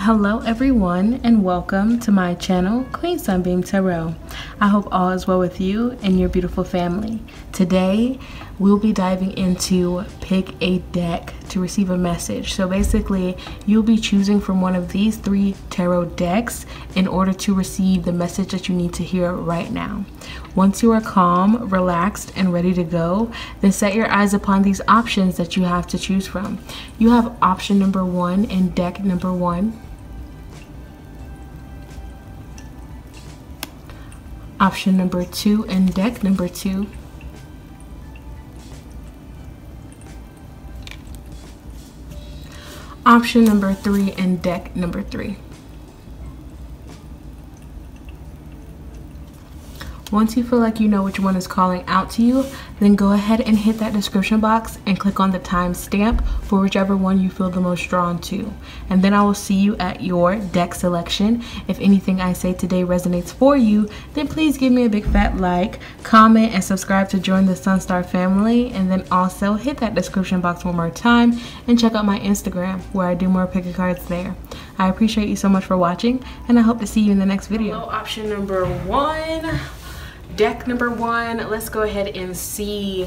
Hello everyone and welcome to my channel, Queen Sunbeam Tarot. I hope all is well with you and your beautiful family. Today we'll be diving into pick a deck to receive a message. So basically you'll be choosing from one of these 3 tarot decks in order to receive the message that you need to hear right now. Once you are calm, relaxed, and ready to go, then set your eyes upon these options that you have to choose from. You have option number 1 in deck number 1. Option number 2 in deck number 2. Option number 3 in deck number 3. Once you feel like you know which one is calling out to you, then go ahead and hit that description box and click on the timestamp for whichever one you feel the most drawn to. And then I will see you at your deck selection. If anything I say today resonates for you, then please give me a big fat like, comment, and subscribe to join the Sunstar family. And then also hit that description box one more time and check out my Instagram where I do more pick a cards there. I appreciate you so much for watching, and I hope to see you in the next video. Hello, option number 1. Deck number 1, let's go ahead and see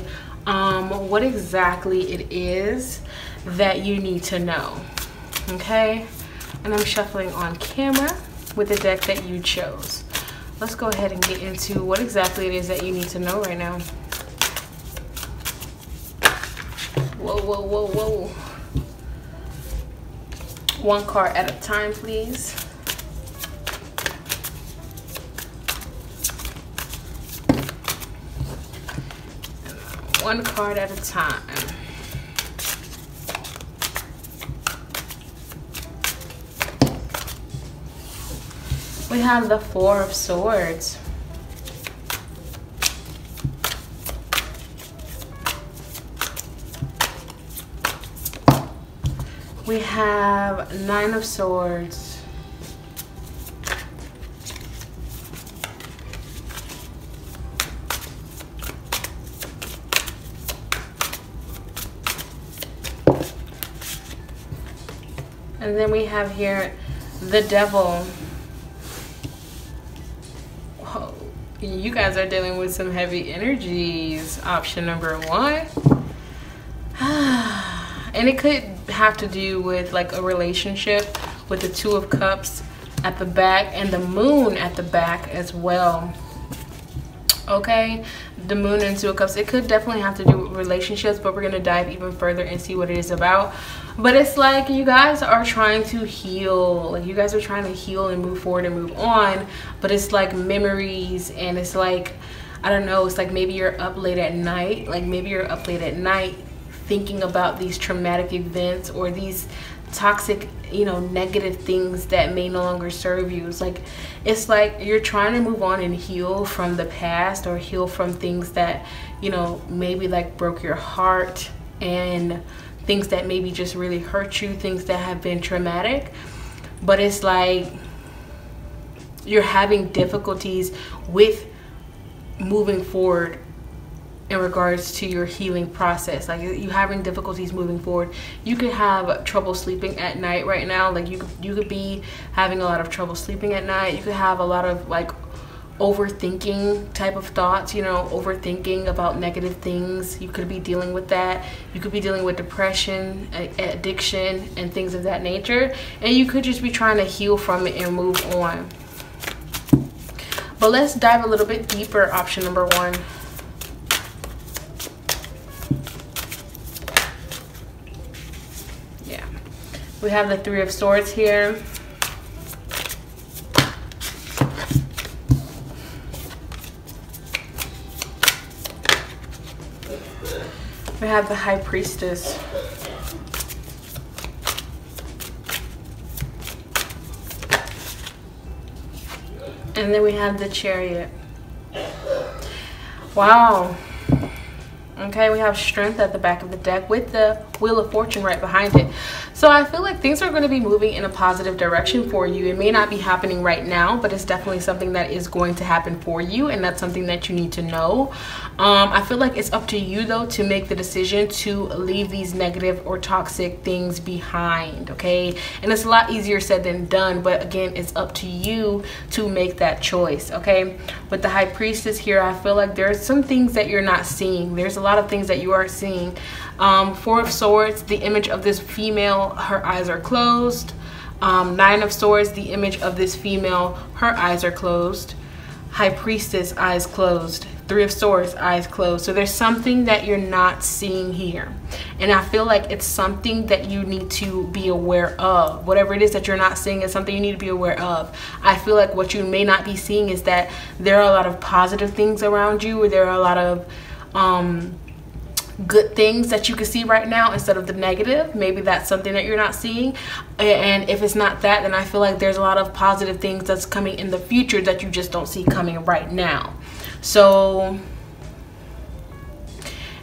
what exactly it is that you need to know. Okay, and I'm shuffling on camera with the deck that you chose. Let's go ahead and get into what exactly it is that you need to know right now. Whoa, whoa, whoa, whoa. One card at a time, please. One card at a time. We have the 4 of Swords. We have 9 of Swords. And then we have here the Devil. Whoa, you guys are dealing with some heavy energies. Option number 1. And it could have to do with like a relationship with the 2 of Cups at the back and the Moon at the back as well. Okay, the Moon and 2 of Cups. It could definitely have to do with relationships, but we're going to dive even further and see what it is about. But it's like you guys are trying to heal. Like you guys are trying to heal and move forward and move on. But it's like memories, and it's like, I don't know, it's like maybe you're up late at night. Like maybe you're up late at night thinking about these traumatic events or these toxic, you know, negative things that may no longer serve you. It's like you're trying to move on and heal from the past, or heal from things that, you know, maybe like broke your heart, and things that maybe just really hurt you, things that have been traumatic. But it's like you're having difficulties with moving forward in regards to your healing process. Like you're having difficulties moving forward. You could have trouble sleeping at night right now. Like you could be having a lot of trouble sleeping at night. You could have a lot of like overthinking type of thoughts, you know, overthinking about negative things. You could be dealing with that. You could be dealing with depression, addiction, and things of that nature. And you could just be trying to heal from it and move on. But let's dive a little bit deeper. Option number 1. We have the 3 of Swords here. We have the High Priestess. And then we have the Chariot. Wow. Okay, we have strength at the back of the deck with the Wheel of Fortune right behind it. So I feel like things are going to be moving in a positive direction for you. It may not be happening right now, but it's definitely something that is going to happen for you, and that's something that you need to know. I feel like it's up to you though to make the decision to leave these negative or toxic things behind, okay? And it's a lot easier said than done, but again, it's up to you to make that choice, okay? With the High Priestess here, I feel like there's some things that you're not seeing. There's a lot of things that you are seeing. Four of Swords, the image of this female, her eyes are closed. Nine of Swords, the image of this female, her eyes are closed. High Priestess, eyes closed. Three of Swords, eyes closed. So there's something that you're not seeing here. And I feel like it's something that you need to be aware of. Whatever it is that you're not seeing is something you need to be aware of. I feel like what you may not be seeing is that there are a lot of positive things around you, or there are a lot of good things that you can see right now instead of the negative. Maybe that's something that you're not seeing, and if it's not that, then I feel like there's a lot of positive things that's coming in the future that you just don't see coming right now. So,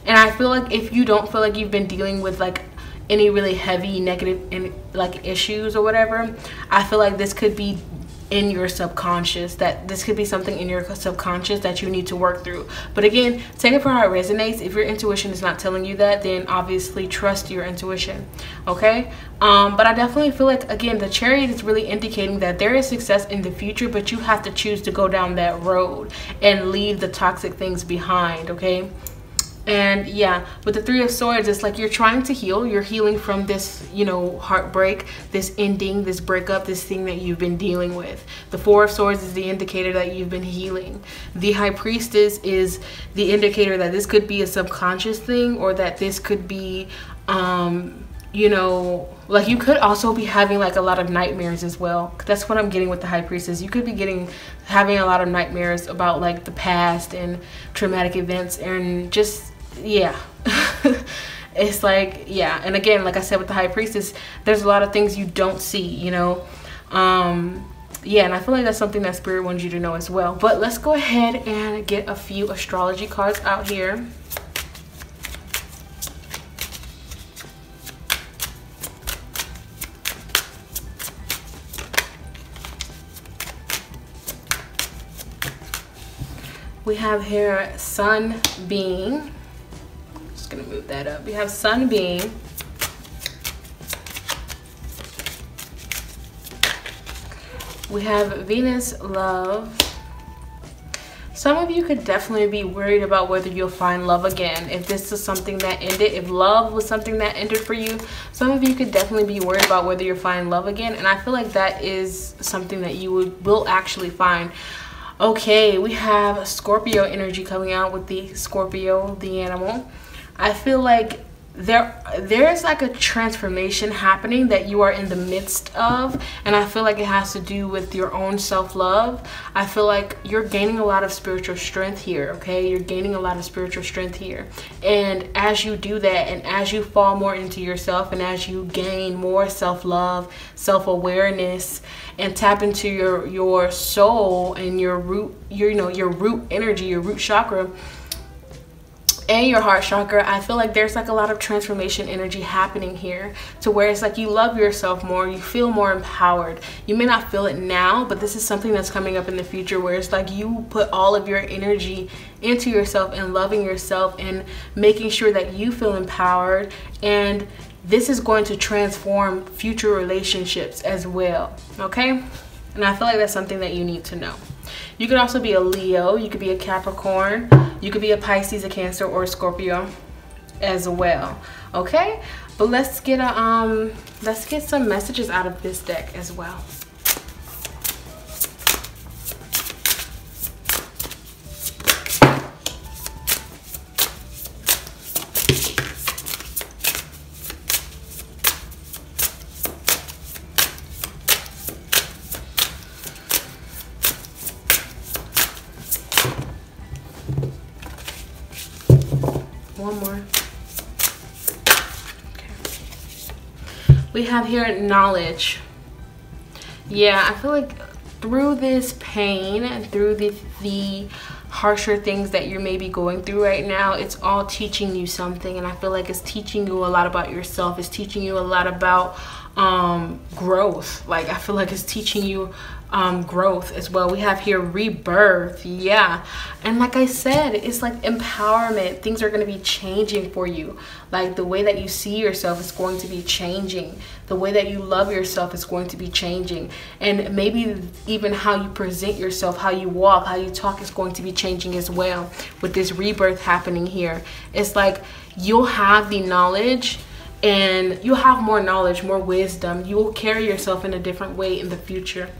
and I feel like if you don't feel like you've been dealing with like any really heavy negative like issues or whatever, I feel like this could be in your subconscious, that this could be something in your subconscious that you need to work through. But again, take it for how it resonates. If your intuition is not telling you that, then obviously trust your intuition, okay? But I definitely feel like, again, the Chariot is really indicating that there is success in the future, but you have to choose to go down that road and leave the toxic things behind, okay? And yeah, with the Three of Swords, it's like you're trying to heal. You're healing from this, you know, heartbreak, this ending, this breakup, this thing that you've been dealing with. The Four of Swords is the indicator that you've been healing. The High Priestess is the indicator that this could be a subconscious thing, or that this could be, you know, like you could also be having like a lot of nightmares as well. That's what I'm getting with the High Priestess. You could be having a lot of nightmares about like the past and traumatic events, and just, yeah. It's like, yeah. And again, like I said with the High Priestess, there's a lot of things you don't see, you know. Yeah, and I feel like that's something that Spirit wants you to know as well. But let's go ahead and get a few astrology cards out here. We have here Sunbeam. Just gonna move that up. We have Sunbeam. We have Venus Love. Some of you could definitely be worried about whether you'll find love again. If this is something that ended, if love was something that ended for you, some of you could definitely be worried about whether you're finding love again. And I feel like that is something that you will actually find. Okay, we have Scorpio energy coming out with the Scorpio, the animal. I feel like there's like a transformation happening that you are in the midst of, and I feel like it has to do with your own self-love. I feel like you're gaining a lot of spiritual strength here, okay? You're gaining a lot of spiritual strength here. And as you do that, and as you fall more into yourself, and as you gain more self-love, self-awareness, and tap into your soul and your root, your root energy, your root chakra, and your heart chakra, I feel like there's like a lot of transformation energy happening here, to where it's like you love yourself more, you feel more empowered. You may not feel it now, but this is something that's coming up in the future, where it's like you put all of your energy into yourself and loving yourself and making sure that you feel empowered, and this is going to transform future relationships as well, okay? And I feel like that's something that you need to know. You could also be a Leo, you could be a Capricorn, you could be a Pisces, a Cancer, or a Scorpio as well, okay? But let's get some messages out of this deck as well. One more. Okay. We have here knowledge. Yeah, I feel like through this pain and through the harsher things that you're maybe going through right now, it's all teaching you something. And I feel like it's teaching you a lot about yourself. It's teaching you a lot about growth. Like, I feel like it's teaching you growth as well. We have here rebirth. Yeah. And like I said, it's like empowerment. Things are going to be changing for you. Like, the way that you see yourself is going to be changing. The way that you love yourself is going to be changing. And maybe even how you present yourself, how you walk, how you talk is going to be changing as well with this rebirth happening here. It's like you'll have the knowledge, and you'll have more knowledge, more wisdom. You will carry yourself in a different way in the future.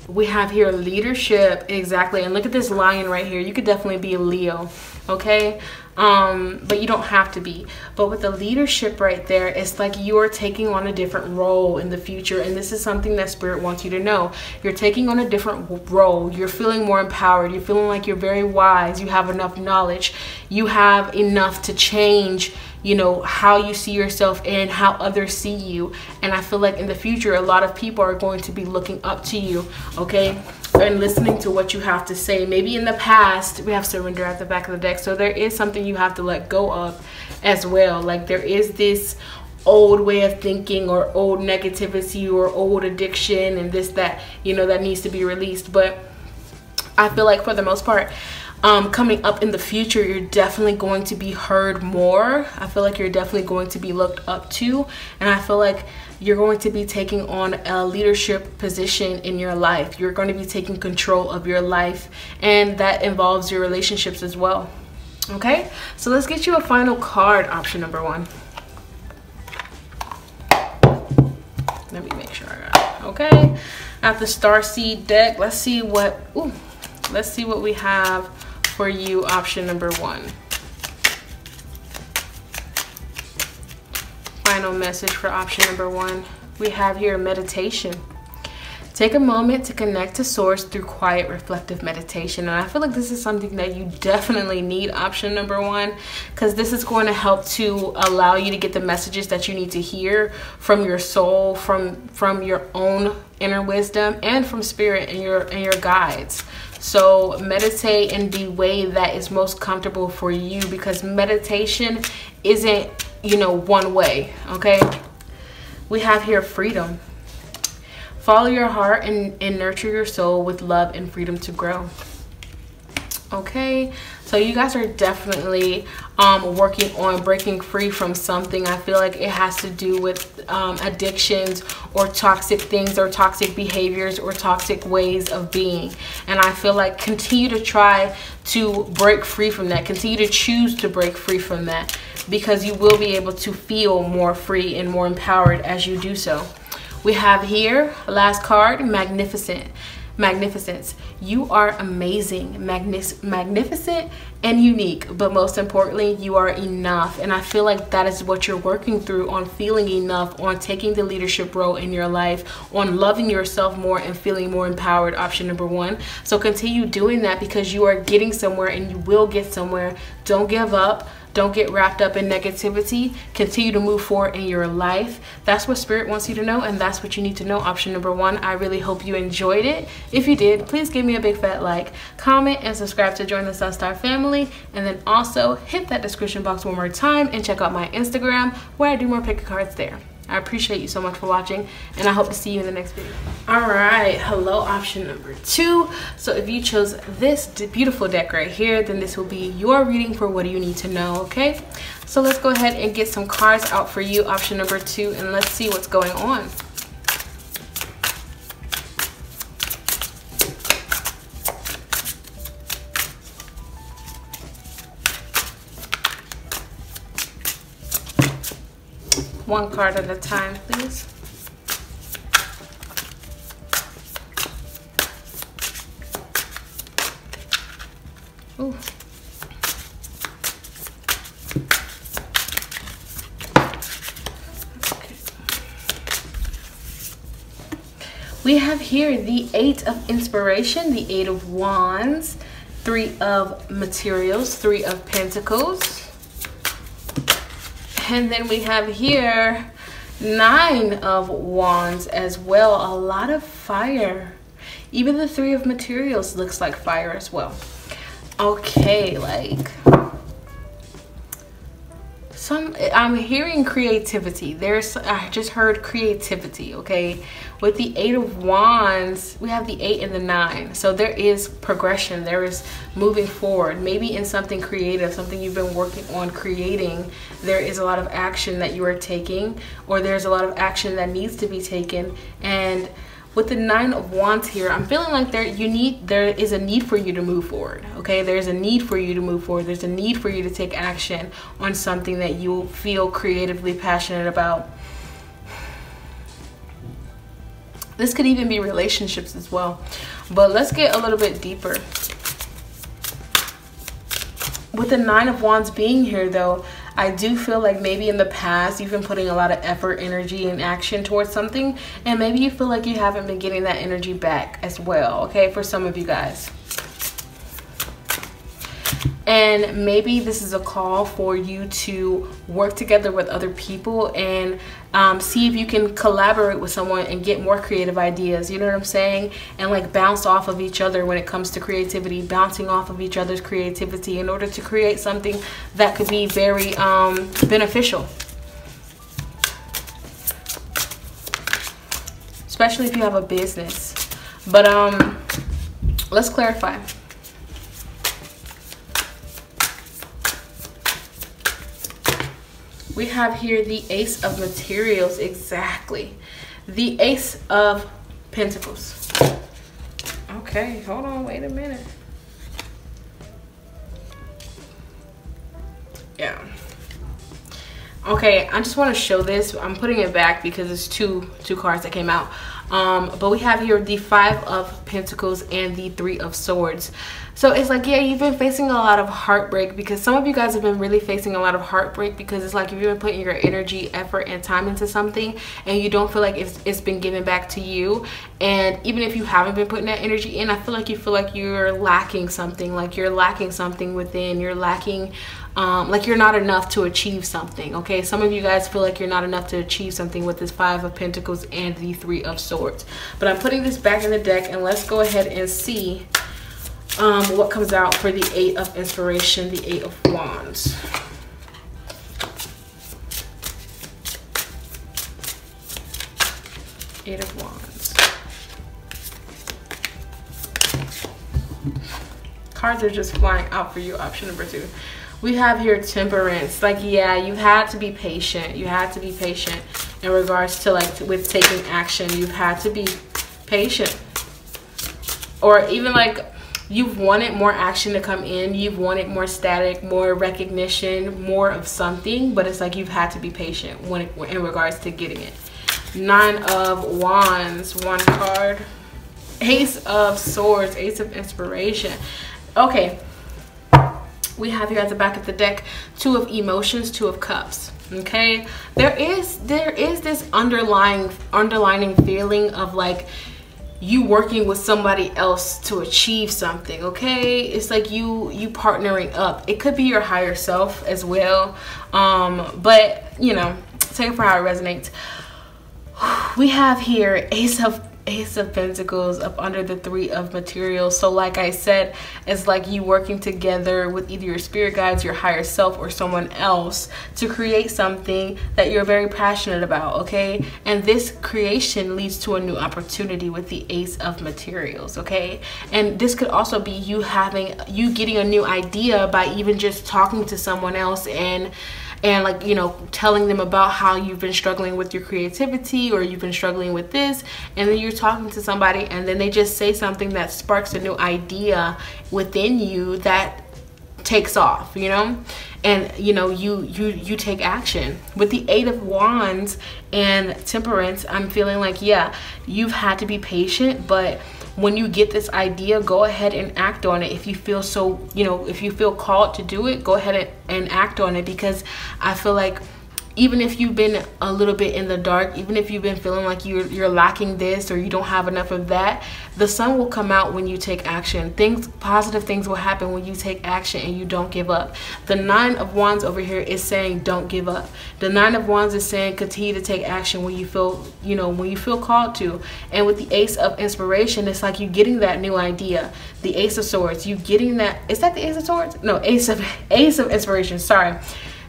We have here leadership. Exactly. And look at this lion right here. You could definitely be a Leo, okay? But you don't have to be. But with the leadership right there, it's like you're taking on a different role in the future. And this is something that Spirit wants you to know. You're taking on a different role. You're feeling more empowered. You're feeling like you're very wise. You have enough knowledge. You have enough to change, you know, how you see yourself and how others see you. And I feel like in the future, a lot of people are going to be looking up to you, okay, and listening to what you have to say. Maybe in the past, we have surrender at the back of the deck, so there is something you have to let go of as well. Like, there is this old way of thinking, or old negativity, or old addiction, and this, that, you know, that needs to be released. But I feel like for the most part, coming up in the future, you're definitely going to be heard more. I feel like you're definitely going to be looked up to, and I feel like you're going to be taking on a leadership position in your life. You're going to be taking control of your life, and that involves your relationships as well. Okay, so let's get you a final card, option number 1. Let me make sure I got it. Okay, at the Starseed deck, let's see what we have for you, option number 1. Final message for option number 1. We have here meditation. Take a moment to connect to source through quiet, reflective meditation. And I feel like this is something that you definitely need, option number 1, because this is going to help to allow you to get the messages that you need to hear from your soul, from your own inner wisdom, and from Spirit and your guides. So meditate in the way that is most comfortable for you, because meditation isn't, you know, one way, okay? We have here freedom. Follow your heart and nurture your soul with love and freedom to grow. Okay, so you guys are definitely working on breaking free from something. I feel like it has to do with addictions, or toxic things, or toxic behaviors, or toxic ways of being. And I feel like continue to try to break free from that. Continue to choose to break free from that, because you will be able to feel more free and more empowered as you do so. We have here, last card, magnificence. You are amazing, magnificent, and unique, but most importantly, you are enough. And I feel like that is what you're working through, on feeling enough, on taking the leadership role in your life, on loving yourself more and feeling more empowered, option number 1. So continue doing that, because you are getting somewhere, and you will get somewhere. Don't give up. Don't get wrapped up in negativity. Continue to move forward in your life. That's what Spirit wants you to know, and that's what you need to know, option number 1. I really hope you enjoyed it. If you did, please give me a big fat like, comment, and subscribe to join the Sunstar family. And then also hit that description box one more time and check out my Instagram, where I do more pick cards there. I appreciate you so much for watching, and I hope to see you in the next video. All right, hello, option number 2. So if you chose this beautiful deck right here, then this will be your reading for what do you need to know, okay? So let's go ahead and get some cards out for you, option number 2, and let's see what's going on. One card at a time, please. Ooh. Okay. We have here the 8 of Inspiration, the 8 of Wands, 3 of Materials, 3 of Pentacles. And then we have here 9 of Wands as well. A lot of fire. Even the 3 of Materials looks like fire as well. Okay, like I'm hearing creativity. I just heard creativity. Okay, with the 8 of Wands, we have the 8 and the 9, so there is progression, there is moving forward, maybe in something creative, something you've been working on creating. There is a lot of action that you are taking, or there's a lot of action that needs to be taken. And with the 9 of Wands here, I'm feeling like there is a need for you to move forward. Okay, there's a need for you to move forward. There's a need for you to take action on something that you feel creatively passionate about. This could even be relationships as well. But let's get a little bit deeper. With the 9 of Wands being here though, I do feel like maybe in the past you've been putting a lot of effort, energy, and action towards something, and maybe you feel like you haven't been getting that energy back as well, okay, for some of you guys. And maybe this is a call for you to work together with other people and see if you can collaborate with someone and get more creative ideas, you know what I'm saying? And like bounce off of each other when it comes to creativity, bouncing off of each other's creativity in order to create something that could be very beneficial. Especially if you have a business. But let's clarify. We have here the Ace of Materials, exactly. The Ace of Pentacles. Okay, hold on, wait a minute. Yeah. Okay, I just want to show this. I'm putting it back because it's two cards that came out. But we have here the 5 of Pentacles and the 3 of Swords. So it's like, yeah, you've been facing a lot of heartbreak, because some of you guys have been really facing a lot of heartbreak, because it's like if you've been putting your energy, effort, and time into something and you don't feel like it's been given back to you. And even if you haven't been putting that energy in, I feel like you feel like you're lacking something, like you're lacking something within, you're lacking like you're not enough to achieve something. Okay, some of you guys feel like you're not enough to achieve something with this 5 of Pentacles and the 3 of Swords. But I'm putting this back in the deck, and let's go ahead and see what comes out for the 8 of Inspiration, the 8 of Wands. Eight of Wands. Cards are just flying out for you. Option number 2. We have here Temperance. Like, yeah, you had to be patient. You had to be patient in regards to like with taking action. You've had to be patient. Or even like you've wanted more action to come in. You've wanted more static, more recognition, more of something. But it's like you've had to be patient when in regards to getting it. 9 of Wands, one card. Ace of Swords, Ace of Inspiration. Okay. We have here at the back of the deck 2 of Emotions, 2 of Cups. Okay, there is this underlying feeling of like you working with somebody else to achieve something. Okay, it's like you partnering up. It could be your higher self as well, but you know, take it for how it resonates. We have here Ace of Pentacles up under the 3 of Materials. So like I said, it's like you working together with either your spirit guides, your higher self, or someone else to create something that you're very passionate about. Okay, and this creation leads to a new opportunity with the Ace of Materials. Okay, and this could also be you getting a new idea by even just talking to someone else and like, you know, telling them about how you've been struggling with your creativity, or you've been struggling with this, and then you're talking to somebody and then they just say something that sparks a new idea within you that takes off, you know, and you know, you take action. With the 8 of Wands and Temperance, I'm feeling like, yeah, you've had to be patient, but when you get this idea, go ahead and act on it. If you feel so, you know, if you feel called to do it, go ahead and act on it, because I feel like even if you've been a little bit in the dark, even if you've been feeling like you're lacking this or you don't have enough of that, the sun will come out when you take action. Positive things will happen when you take action and you don't give up. The Nine of Wands over here is saying don't give up. The Nine of Wands is saying continue to take action when you feel, you know, when you feel called to. And with the Ace of Inspiration, it's like you getting that new idea. The Ace of Swords, you getting that, is that the Ace of Swords? No, Ace of Inspiration, sorry.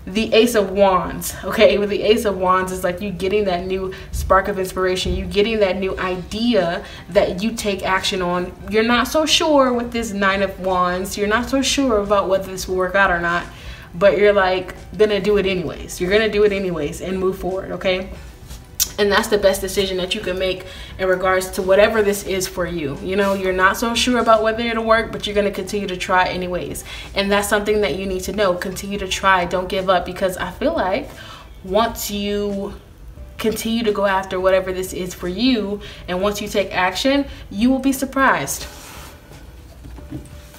The Ace of Wands, okay? With the Ace of Wands, it's like you getting that new spark of inspiration. You getting that new idea that you take action on. You're not so sure with this Nine of Wands. You're not so sure about whether this will work out or not, but you're like gonna do it anyways. You're gonna do it anyways and move forward, okay? And that's the best decision that you can make in regards to whatever this is for you. You know, you're not so sure about whether it'll work, but you're going to continue to try anyways. And that's something that you need to know. Continue to try. Don't give up, because I feel like once you continue to go after whatever this is for you, and once you take action, you will be surprised.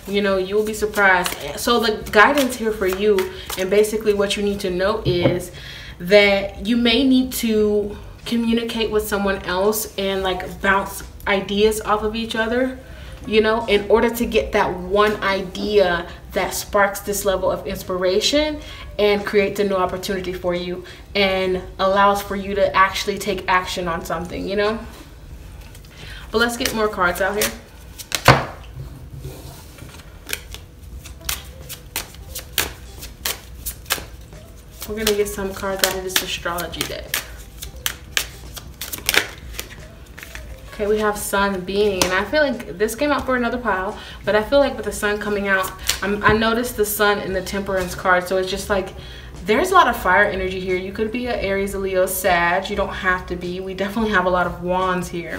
You know, you will be surprised. So the guidance here for you, and basically what you need to know, is that you may need to communicate with someone else and like bounce ideas off of each other, you know, in order to get that one idea that sparks this level of inspiration and creates a new opportunity for you and allows for you to actually take action on something, you know. But let's get more cards out here. We're gonna get some cards out of this astrology deck. Okay, we have Sunbeam, and I feel like this came out for another pile, but I feel like with the sun coming out, I noticed the sun in the Temperance card, so it's just like there's a lot of fire energy here. You could be an Aries, a Leo, Sag. You don't have to be. We definitely have a lot of wands here.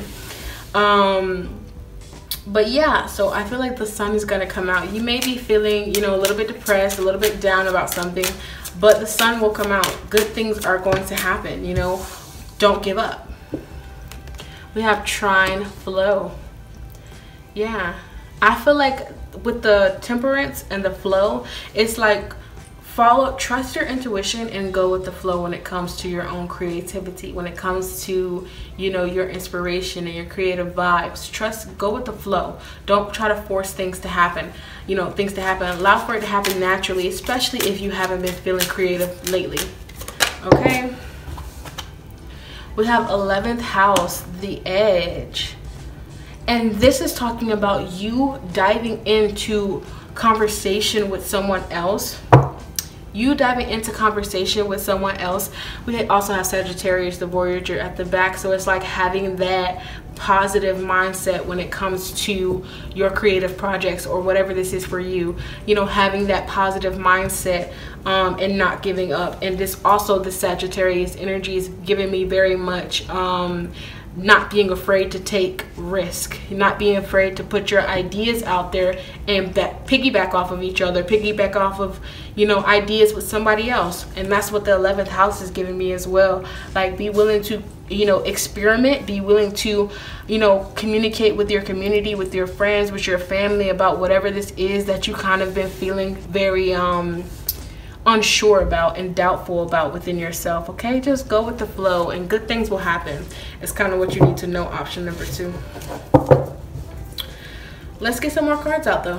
But yeah, so I feel like the sun is gonna come out. You may be feeling, you know, a little bit depressed, a little bit down about something, but the sun will come out. Good things are going to happen, you know. Don't give up. We have Trine Flow. Yeah, I feel like with the Temperance and the Flow, it's like trust your intuition and go with the flow when it comes to your own creativity, when it comes to, you know, your inspiration and your creative vibes. Go with the flow. Don't try to force things to happen, you know, things to happen. Allow for it to happen naturally, especially if you haven't been feeling creative lately, okay? We have 11th house, the Edge. And this is talking about you diving into conversation with someone else. You diving into conversation with someone else. We also have Sagittarius, the Voyager, at the back. So it's like having that positive mindset when it comes to your creative projects or whatever this is for you. You know, having that positive mindset and not giving up. And this also, the Sagittarius energy is giving me very much not being afraid to take risk, not being afraid to put your ideas out there and piggyback off of each other, piggyback off of, you know, ideas with somebody else. And that's what the 11th house is giving me as well. Like, be willing to, you know, experiment, be willing to, you know, communicate with your community, with your friends, with your family about whatever this is that you kind of been feeling very unsure about and doubtful about within yourself. Okay, just go with the flow and good things will happen. It's kind of what you need to know. Option number 2. Let's get some more cards out though.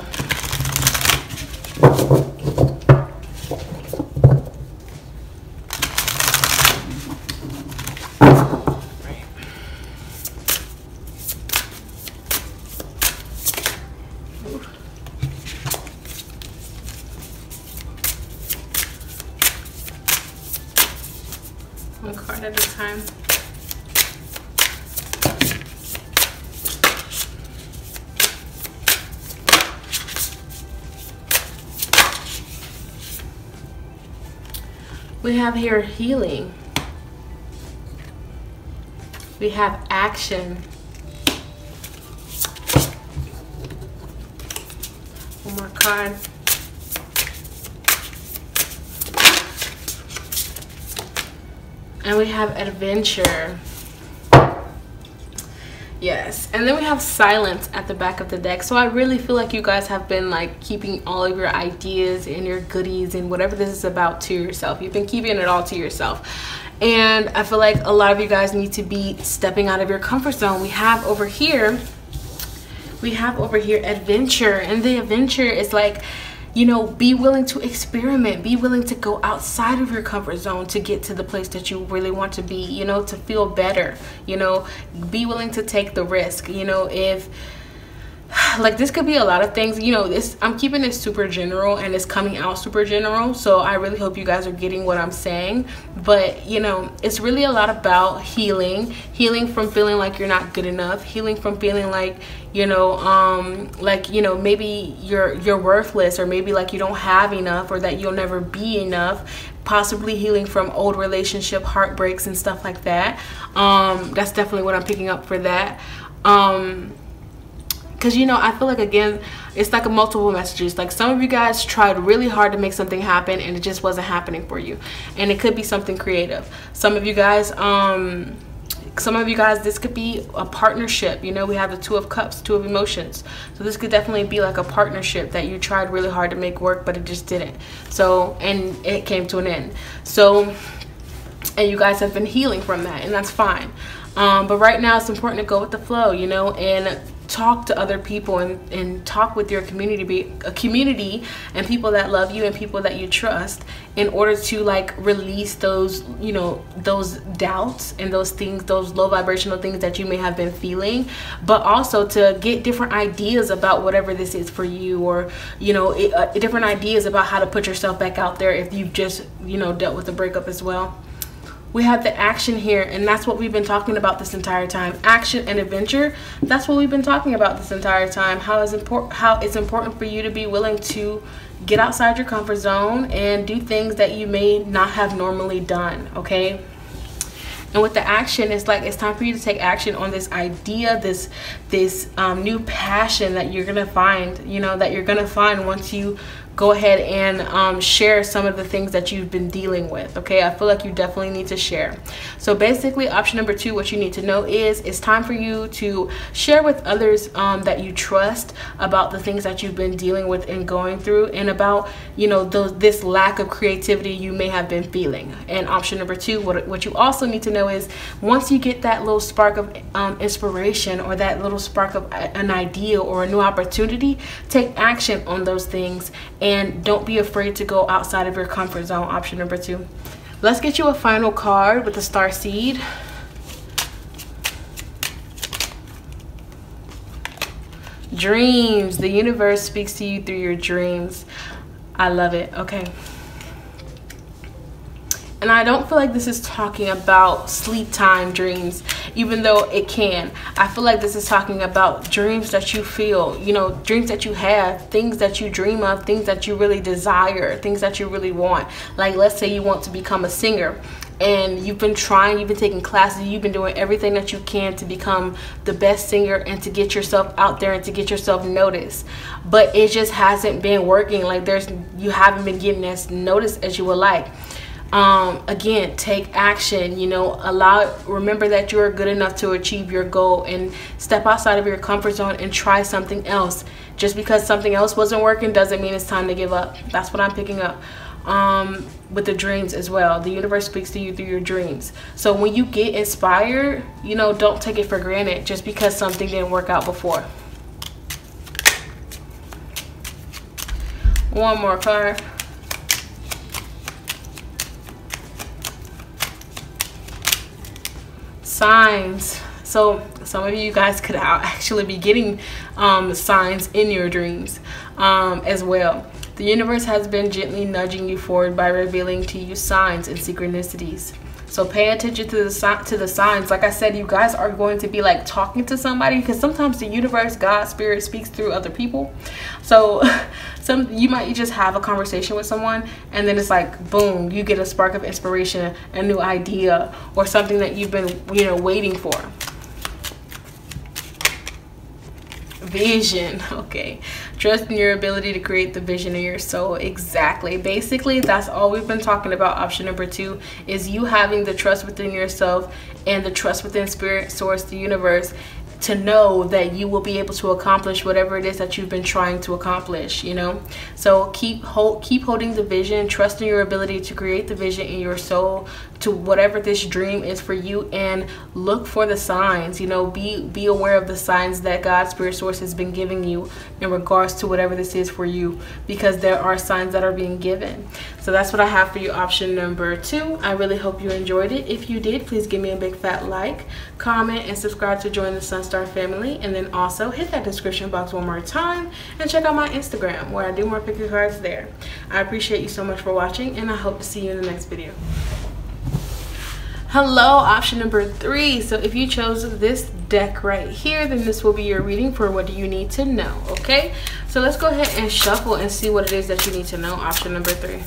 One card at a time. We have here healing. We have action. One more card. And we have adventure. Yes, and then we have silence at the back of the deck. So I really feel like you guys have been like keeping all of your ideas and your goodies and whatever this is about to yourself. You've been keeping it all to yourself. And I feel like a lot of you guys need to be stepping out of your comfort zone. We have over here adventure, and the adventure is like, you know, be willing to experiment, be willing to go outside of your comfort zone to get to the place that you really want to be, you know, to feel better, you know, be willing to take the risk. You know, if like this could be a lot of things, you know, this, I'm keeping it super general and it's coming out super general, so I really hope you guys are getting what I'm saying. But you know, it's really a lot about healing from feeling like you're not good enough, healing from feeling like, you know, like, you know, maybe you're worthless, or maybe like you don't have enough, or that you'll never be enough. Possibly healing from old relationship heartbreaks and stuff like that. That's definitely what I'm picking up for that. Because, you know, I feel like, again, it's like a multiple messages. Like, some of you guys tried really hard to make something happen and it just wasn't happening for you. And it could be something creative. Some of you guys, this could be a partnership. You know, we have the Two of Cups, Two of Emotions. So this could definitely be like a partnership that you tried really hard to make work, but it just didn't. So, and it came to an end. So, and you guys have been healing from that, and that's fine. But right now it's important to go with the flow, you know, and talk to other people and talk with your community, be a community and people that love you and people that you trust, in order to like release those, you know, those doubts and those things, those low vibrational things that you may have been feeling, but also to get different ideas about whatever this is for you, or, you know, different ideas about how to put yourself back out there if you've just, you know, dealt with a breakup as well. We have the action here, and that's what we've been talking about this entire time. Action and adventure, that's what we've been talking about this entire time. How it's important for you to be willing to get outside your comfort zone and do things that you may not have normally done, okay? And with the action, it's like it's time for you to take action on this idea, this new passion that you're gonna find, you know, that you're gonna find once you go ahead and share some of the things that you've been dealing with. Okay, I feel like you definitely need to share. So basically, option number 2, what you need to know is it's time for you to share with others that you trust about the things that you've been dealing with and going through, and about, you know, this lack of creativity you may have been feeling. And option number 2, what you also need to know is, once you get that little spark of inspiration, or that little spark of an idea or a new opportunity, take action on those things. And don't be afraid to go outside of your comfort zone, option number 2. Let's get you a final card with the star seed. Dreams. The universe speaks to you through your dreams. I love it. Okay. And I don't feel like this is talking about sleep time dreams, even though it can. I feel like this is talking about dreams that you feel, you know, dreams that you have, things that you dream of, things that you really desire, things that you really want. Like, let's say you want to become a singer, and you've been trying, you've been taking classes, you've been doing everything that you can to become the best singer and to get yourself out there and to get yourself noticed, but it just hasn't been working. Like, you haven't been getting as noticed as you would like. Again, take action, you know, remember that you're good enough to achieve your goal, and step outside of your comfort zone and try something else. Just because something else wasn't working doesn't mean it's time to give up. That's what I'm picking up. With the dreams as well. The universe speaks to you through your dreams. So when you get inspired, you know, don't take it for granted just because something didn't work out before. One more card. Signs. So some of you guys could actually be getting signs in your dreams as well. The universe has been gently nudging you forward by revealing to you signs and synchronicities. So pay attention to the signs. Like I said, you guys are going to be like talking to somebody, because sometimes the universe, God, spirit speaks through other people. So you might just have a conversation with someone, and then it's like, boom, you get a spark of inspiration, a new idea, or something that you've been, you know, waiting for. Vision. Okay, trust in your ability to create the vision of your soul. Exactly. Basically, that's all we've been talking about. Option number 2 is you having the trust within yourself and the trust within spirit, source, the universe, to know that you will be able to accomplish whatever it is that you've been trying to accomplish, you know. So keep holding the vision, trust in your ability to create the vision in your soul to whatever this dream is for you, and look for the signs, you know. Be aware of the signs that God's spirit source has been giving you in regards to whatever this is for you, because there are signs that are being given. So that's what I have for you, option number 2. I really hope you enjoyed it. If you did, please give me a big fat like, comment, and subscribe to join the Sunstar family. And then also hit that description box one more time and check out my Instagram where I do more pick your cards there. I appreciate you so much for watching, and I hope to see you in the next video. Hello, option number 3. So if you chose this deck right here, then this will be your reading for what do you need to know. Okay, so let's go ahead and shuffle and see what it is that you need to know, option number 3.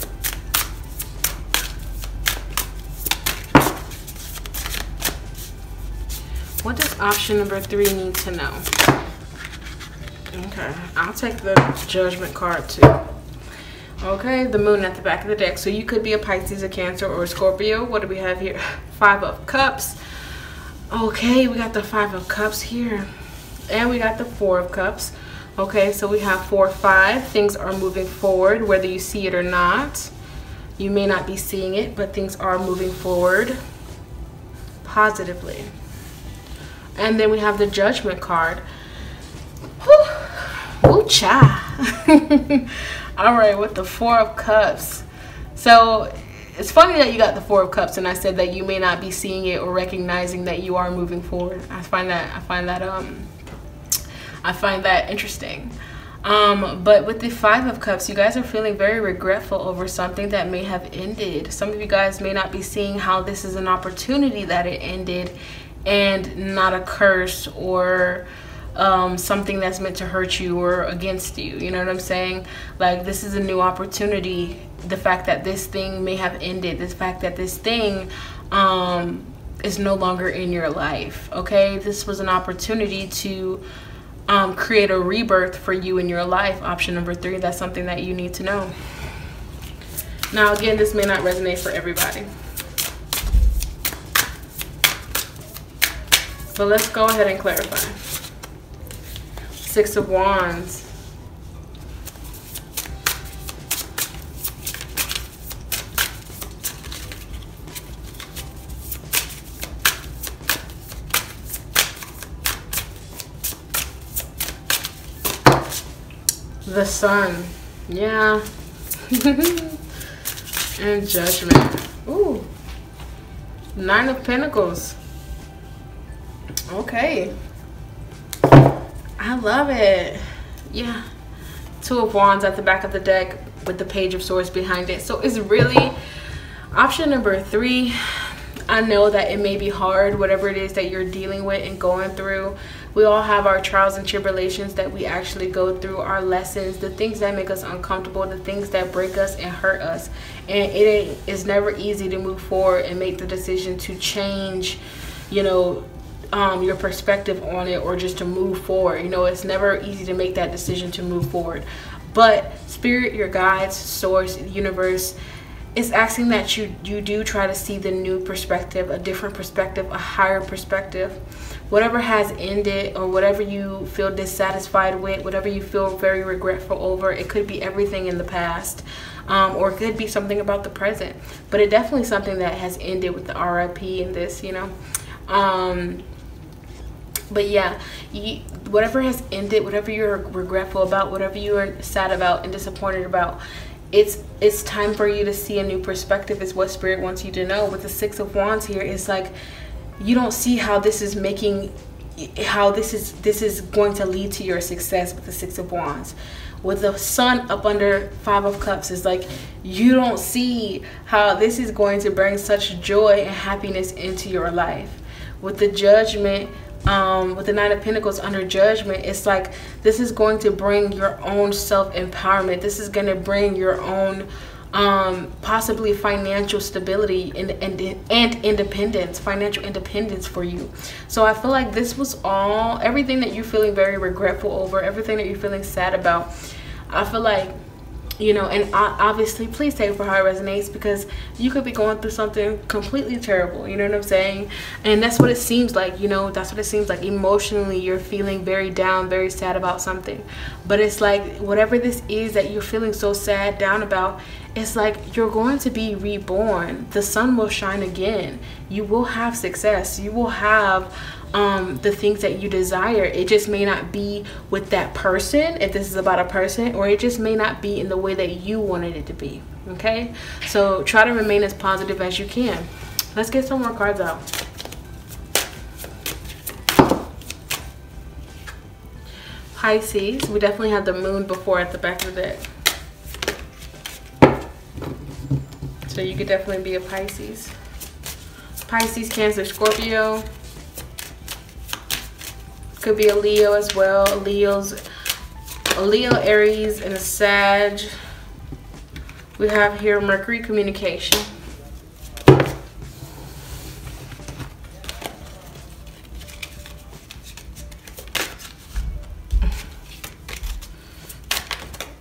What does option number 3 need to know? Okay, I'll take the Judgment card too. Okay, the moon at the back of the deck. So you could be a Pisces, a Cancer, or a Scorpio. What do we have here? 5 of Cups. Okay, we got the 5 of Cups here. And we got the 4 of Cups. Okay, so we have 4, 5. Things are moving forward, whether you see it or not. You may not be seeing it, but things are moving forward positively. And then we have the Judgment card. Woo cha. All right, with the 4 of Cups. So it's funny that you got the 4 of Cups, and I said that you may not be seeing it or recognizing that you are moving forward. I find that interesting. But with the 5 of Cups, you guys are feeling very regretful over something that may have ended. Some of you guys may not be seeing how this is an opportunity that it ended, and not a curse or something that's meant to hurt you or against you. You know what I'm saying? Like, this is a new opportunity. The fact that this thing may have ended, the fact that this thing is no longer in your life. Okay, this was an opportunity to create a rebirth for you in your life, option number 3. That's something that you need to know. Now again, this may not resonate for everybody, but let's go ahead and clarify. 6 of Wands. The Sun. Yeah. And Judgment. Ooh. 9 of Pentacles. Okay. I love it. Yeah. 2 of Wands at the back of the deck with the Page of Swords behind it. So it's really option number 3. I know that it may be hard, whatever it is that you're dealing with and going through. We all have our trials and tribulations that we actually go through, our lessons, the things that make us uncomfortable, the things that break us and hurt us. And it's never easy to move forward and make the decision to change, you know, your perspective on it, or just to move forward. You know, it's never easy to make that decision to move forward. But Spirit, your guides, Source, universe, is asking that you do try to see the new perspective, a different perspective, a higher perspective. Whatever has ended, or whatever you feel dissatisfied with, whatever you feel very regretful over, it could be everything in the past, or it could be something about the present. But it definitely something that has ended with the RIP and this, you know. But yeah, whatever has ended, whatever you're regretful about, whatever you are sad about and disappointed about, it's time for you to see a new perspective, is what Spirit wants you to know. With the 6 of Wands here, it's like you don't see how this is this is going to lead to your success with the 6 of Wands. With the Sun up under 5 of Cups, it's like you don't see how this is going to bring such joy and happiness into your life. With the Judgment, with the 9 of Pentacles under Judgment, it's like this is going to bring your own self-empowerment. This is going to bring your own possibly financial stability and independence, financial independence for you. So I feel like this was everything that you're feeling very regretful over, everything that you're feeling sad about. I feel like you know, and obviously please take it for how it resonates, because you could be going through something completely terrible, you know what I'm saying? And that's what it seems like, you know, that's what it seems like. Emotionally, you're feeling very down, very sad about something. But it's like, whatever this is that you're feeling so sad, down about, it's like you're going to be reborn. The sun will shine again. You will have success. You will have the things that you desire. It just may not be with that person, if this is about a person, or it just may not be in the way that you wanted it to be. Okay, so try to remain as positive as you can. Let's get some more cards out. Pisces, we definitely had the moon before at the back of the deck, so you could definitely be a Pisces. Pisces, Cancer, Scorpio. Could be a Leo as well. A Leo, Aries, and a Sag. We have here Mercury, communication.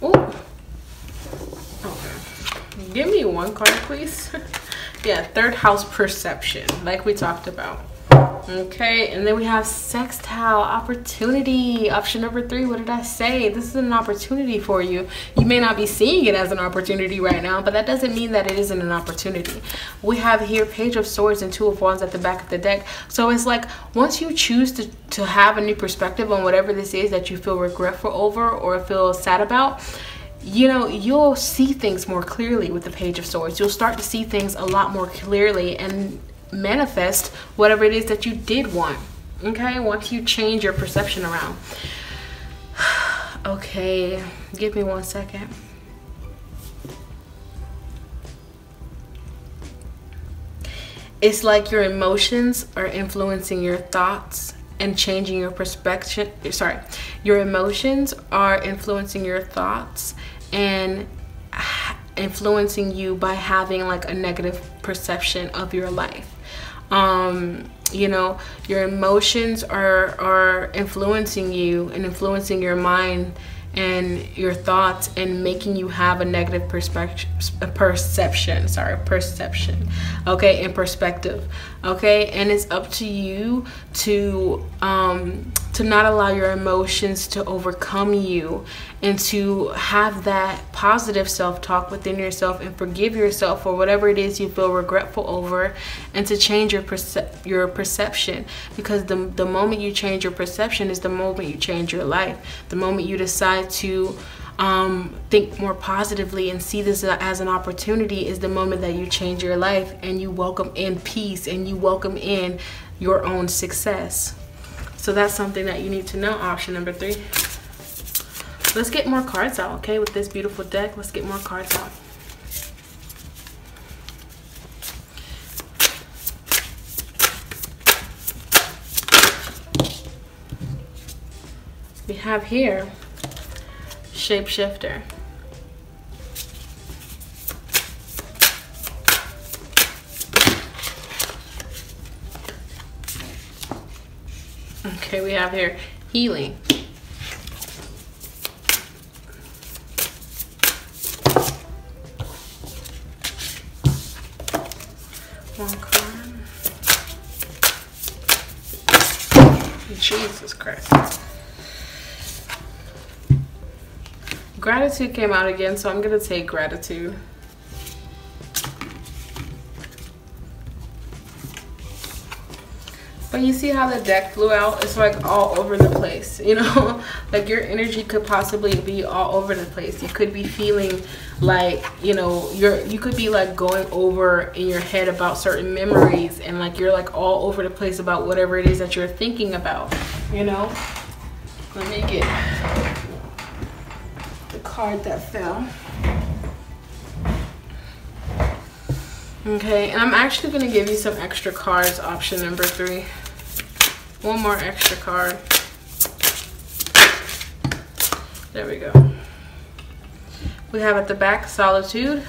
Ooh. Okay. Give me one card, please. Yeah, third house, perception, like we talked about. Okay, and then we have sextile, opportunity. Option number 3, what did I say? This is an opportunity for you. You may not be seeing it as an opportunity right now, but that doesn't mean that it isn't an opportunity. We have here Page of Swords and Two of Wands at the back of the deck. So it's like, once you choose to have a new perspective on whatever this is that you feel regretful over or feel sad about, you know, you'll see things more clearly with the Page of Swords. You'll start to see things a lot more clearly and manifest whatever it is that you did want. Okay, once you change your perception around. Okay, give me 1 second. It's like your emotions are influencing your thoughts and changing your perspective. Sorry, your emotions are influencing your thoughts and influencing you by having like a negative perception of your life. You know, your emotions are influencing you and influencing your mind and your thoughts and making you have a negative perception, okay, and perspective. Okay, and it's up to you to not allow your emotions to overcome you, and to have that positive self-talk within yourself and forgive yourself for whatever it is you feel regretful over, and to change your perception, because the moment you change your perception is the moment you change your life. The moment you decide to think more positively and see this as an opportunity is the moment that you change your life and you welcome in peace and you welcome in your own success. So that's something that you need to know. Option number 3. Let's get more cards out, okay? With this beautiful deck, let's get more cards out. We have here Shapeshifter. Okay, we have here Healing. One card. Jesus Christ. Gratitude came out again, so I'm gonna take Gratitude. But you see how the deck flew out? It's like all over the place, you know? Like your energy could possibly be all over the place. You could be feeling like, you know, you could be like going over in your head about certain memories, and like you're like all over the place about whatever it is that you're thinking about, you know? Let me get the card that fell. Okay, and I'm actually going to give you some extra cards, option number 3. One more extra card. There we go. We have at the back Solitude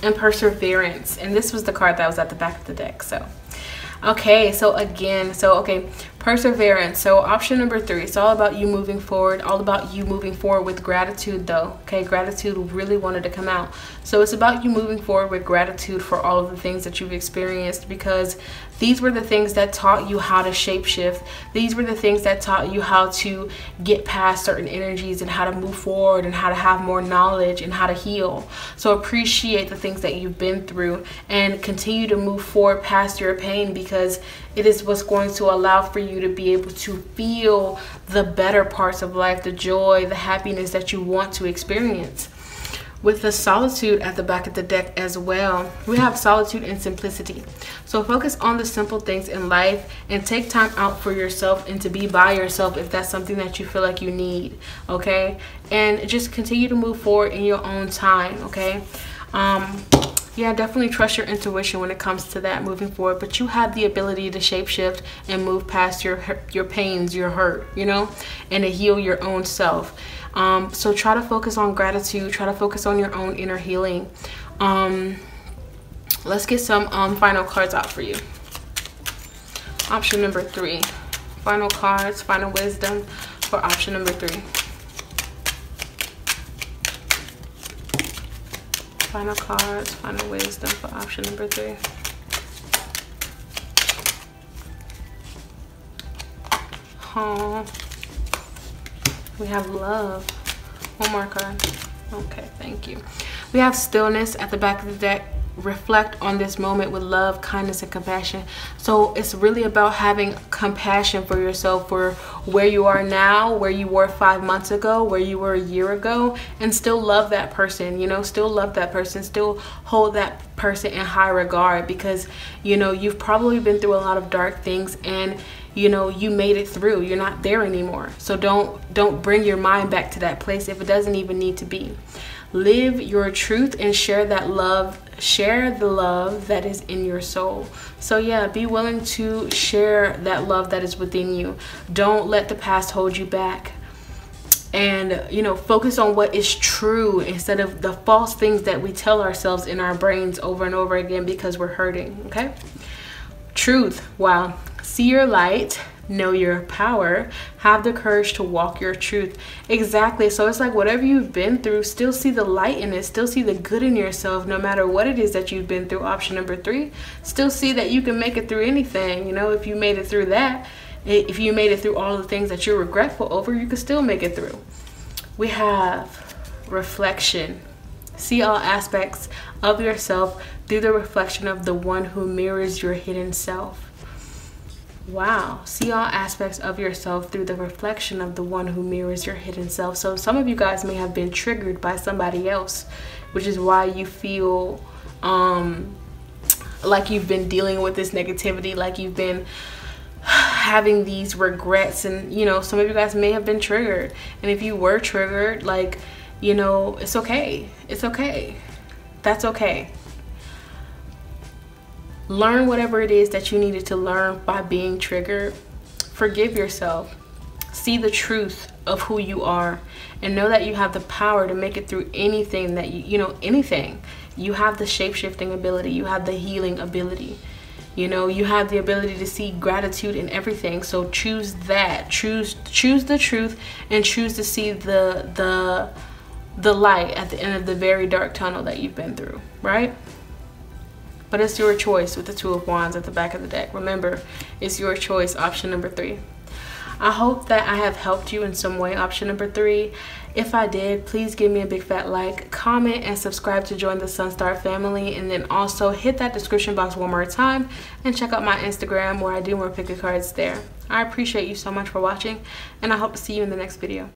and Perseverance. And this was the card that was at the back of the deck. So, okay, so again, okay, Perseverance. So option number 3, it's all about you moving forward, all about you moving forward with gratitude though. Okay, gratitude really wanted to come out. So it's about you moving forward with gratitude for all of the things that you've experienced, because these were the things that taught you how to shapeshift. These were the things that taught you how to get past certain energies and how to move forward and how to have more knowledge and how to heal. So appreciate the things that you've been through and continue to move forward past your pain, because it is what's going to allow for you to be able to feel the better parts of life, the joy, the happiness that you want to experience. With the solitude at the back of the deck as well, we have solitude and simplicity. So focus on the simple things in life and take time out for yourself and to be by yourself if that's something that you feel like you need, okay? And just continue to move forward in your own time, okay? Yeah, definitely trust your intuition when it comes to that moving forward, but you have the ability to shapeshift and move past your pains, your hurt, you know, and to heal your own self. So try to focus on gratitude, try to focus on your own inner healing. Let's get some final cards out for you. Option number 3, final cards, final wisdom for option number 3. Final cards, final wisdom for option number 3. Oh, we have love. One more card. Okay, thank you. We have stillness at the back of the deck. Reflect on this moment with love, kindness, and compassion. So it's really about having compassion for yourself, for where you are now, where you were 5 months ago, where you were a year ago, and still love that person, you know, still love that person, still hold that person in high regard, because, you know, you've probably been through a lot of dark things and, you know, you made it through. You're not there anymore. So don't bring your mind back to that place if it doesn't even need to be. Live your truth and share that love. Share the love that is in your soul. So yeah, be willing to share that love that is within you. Don't let the past hold you back. And, you know, focus on what is true instead of the false things that we tell ourselves in our brains over and over again because we're hurting, okay? Truth. Wow. See your light. Know your power. Have the courage to walk your truth. Exactly. So it's like whatever you've been through, still see the light in it. Still see the good in yourself, no matter what it is that you've been through. Option number 3. Still see that you can make it through anything. You know, if you made it through that, if you made it through all the things that you're regretful over, you can still make it through. We have reflection. See all aspects of yourself through the reflection of the one who mirrors your hidden self. Wow. See all aspects of yourself through the reflection of the one who mirrors your hidden self. So some of you guys may have been triggered by somebody else, which is why you feel like you've been dealing with this negativity, like you've been having these regrets. And, you know, some of you guys may have been triggered. And if you were triggered, like, you know, it's okay. It's okay. That's okay. Learn whatever it is that you needed to learn by being triggered. Forgive yourself. See the truth of who you are and know that you have the power to make it through anything that you know, anything. You have the shape-shifting ability. You have the healing ability. You know, you have the ability to see gratitude in everything. So choose that. Choose the truth and choose to see the light at the end of the very dark tunnel that you've been through, right? But it's your choice with the Two of Wands at the back of the deck. Remember, it's your choice, option number 3. I hope that I have helped you in some way, option number 3. If I did, please give me a big fat like, comment, and subscribe to join the Sunstar family. And then also hit that description box one more time and check out my Instagram where I do more pick a cards there. I appreciate you so much for watching, and I hope to see you in the next video.